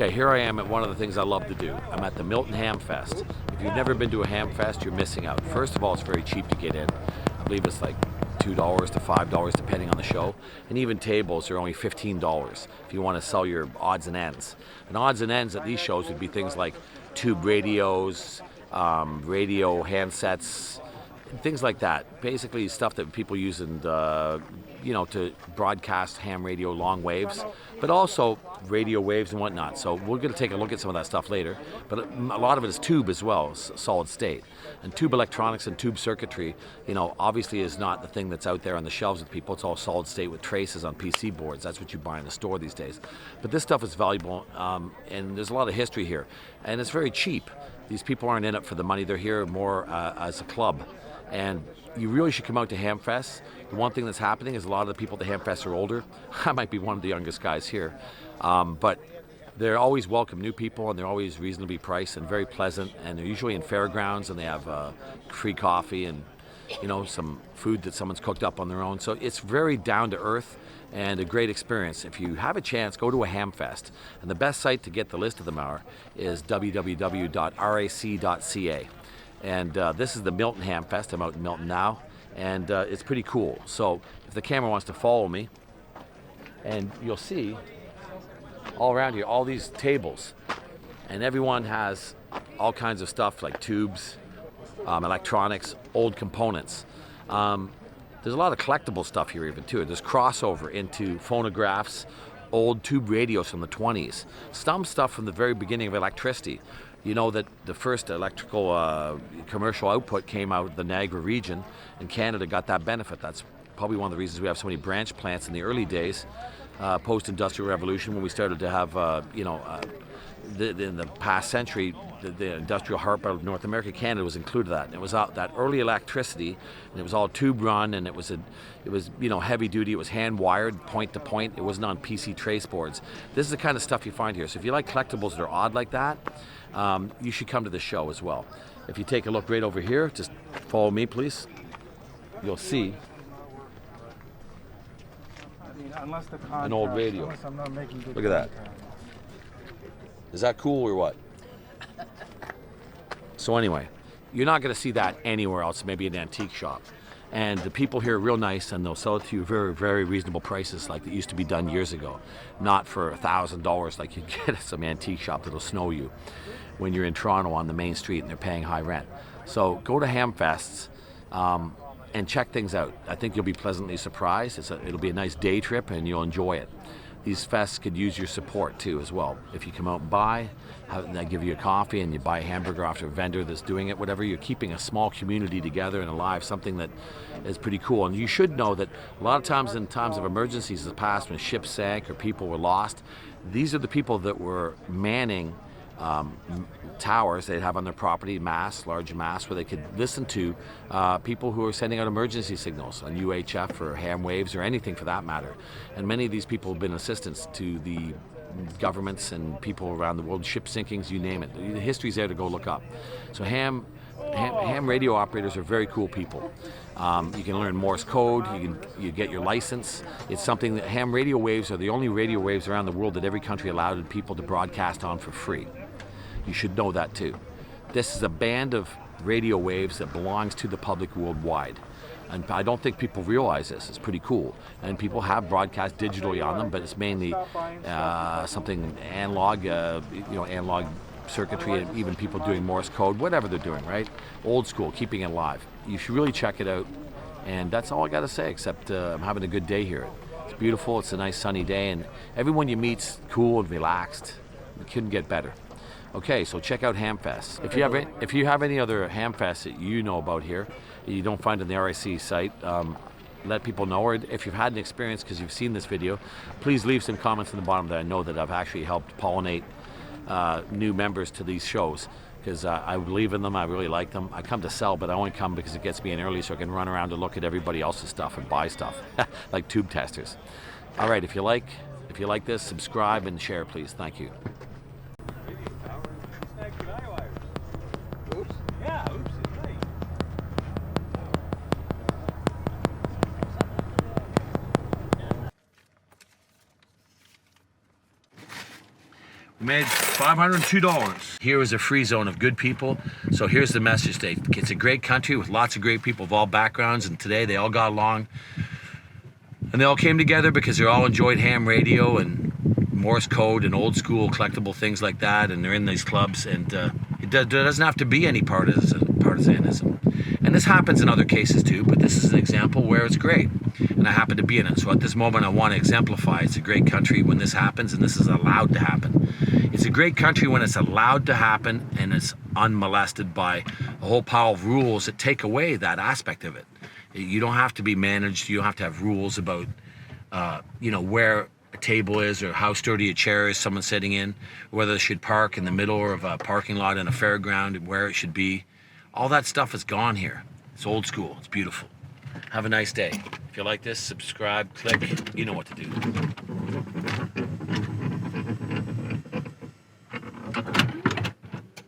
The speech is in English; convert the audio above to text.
Okay, here I am at one of the things I love to do. I'm at the Milton Hamfest. If you've never been to a Hamfest, you're missing out. First of all, it's very cheap to get in. I believe it's like $2 to $5 depending on the show. And even tables are only $15 if you want to sell your odds and ends. And odds and ends at these shows would be things like tube radios, radio handsets, things like that. Basically stuff that people use in to broadcast ham radio long waves, but also radio waves and whatnot. So we're going to take a look at some of that stuff later. But a lot of it is tube as well, solid state. And tube electronics and tube circuitry, obviously is not the thing that's out there on the shelves with people. It's all solid state with traces on PC boards. That's what you buy in the store these days. But this stuff is valuable, and there's a lot of history here. And it's very cheap. These people aren't in it for the money. They're here more as a club. And you really should come out to Hamfest. The one thing that's happening is a lot of the people at the Hamfest are older. I might be one of the youngest guys here. But they're always welcome new people, and they're always reasonably priced and very pleasant. And they're usually in fairgrounds, and they have free coffee and some food that someone's cooked up on their own. So it's very down to earth and a great experience. If you have a chance, go to a Hamfest. And the best site to get the list of them is www.rac.ca. And this is the Milton Hamfest. I'm out in Milton now, and it's pretty cool. So if the camera wants to follow me, and you'll see all around here all these tables, and everyone has all kinds of stuff like tubes, electronics, old components. There's a lot of collectible stuff here even too. There's crossover into phonographs, old tube radios from the 20s, some stuff from the very beginning of electricity. You know that the first electrical commercial output came out of the Niagara region, and Canada got that benefit. That's probably one of the reasons we have so many branch plants in the early days, post-industrial revolution, when we started to have, in the past century, the industrial heart of North America. Canada was included that. And it was that early electricity, and it was all tube run, and it was heavy duty. It was hand wired, point to point. It wasn't on PC trace boards. This is the kind of stuff you find here. So if you like collectibles that are odd like that, you should come to the show as well. If you take a look right over here, just follow me, please. You'll see an old radio. Look at that. Is that cool or what? So anyway, you're not going to see that anywhere else, maybe an antique shop. And the people here are real nice, and they'll sell it to you very, very reasonable prices like it used to be done years ago. Not for $1,000 like you get at some antique shop that'll snow you when you're in Toronto on the main street and they're paying high rent. So go to Hamfests and check things out. I think you'll be pleasantly surprised. It'll be a nice day trip, and you'll enjoy it. These fests could use your support too as well. If you come out and buy, they give you a coffee, and you buy a hamburger after a vendor that's doing it, whatever, you're keeping a small community together and alive, something that is pretty cool. And you should know that a lot of times in times of emergencies in the past, when ships sank or people were lost, these are the people that were manning towers they'd have on their property, large masts, where they could listen to people who are sending out emergency signals on UHF or ham waves or anything for that matter. And many of these people have been assistants to the governments and people around the world, ship sinkings, you name it. The history's there to go look up. So ham radio operators are very cool people. You can learn Morse code, you get your license. It's something that ham radio waves are the only radio waves around the world that every country allowed people to broadcast on for free. You should know that too. This is a band of radio waves that belongs to the public worldwide. And I don't think people realize this. It's pretty cool. And people have broadcast digitally on them, but it's mainly something analog, analog circuitry, and even people doing Morse code, whatever they're doing, right? Old school, keeping it alive. You should really check it out. And that's all I got to say, except I'm having a good day here. It's beautiful. It's a nice sunny day, and everyone you meet's cool and relaxed. You couldn't get better. Okay, so check out Hamfest. If you have any other Hamfests that you know about here, that you don't find on the RIC site, let people know. Or if you've had an experience because you've seen this video, please leave some comments in the bottom that I know that I've actually helped pollinate new members to these shows, because I believe in them. I really like them. I come to sell, but I only come because it gets me in early so I can run around and look at everybody else's stuff and buy stuff like tube testers. All right, if you like this, subscribe and share, please. Thank you. made $502. Here is a free zone of good people. So here's the message. It's a great country with lots of great people of all backgrounds, and today they all got along. And they all came together because they all enjoyed ham radio and Morse code and old school collectible things like that, and they're in these clubs, and there doesn't have to be any partisanism. And this happens in other cases too, but this is an example where it's great. And I happen to be in it. So at this moment I want to exemplify it's a great country when this happens, and this is allowed to happen. It's a great country when it's allowed to happen and it's unmolested by a whole pile of rules that take away that aspect of it. You don't have to be managed. You don't have to have rules about, where a table is or how sturdy a chair is someone sitting in, whether they should park in the middle of a parking lot in a fairground and where it should be. All that stuff is gone here. It's old school. It's beautiful. Have a nice day. If you like this, subscribe, click. You know what to do.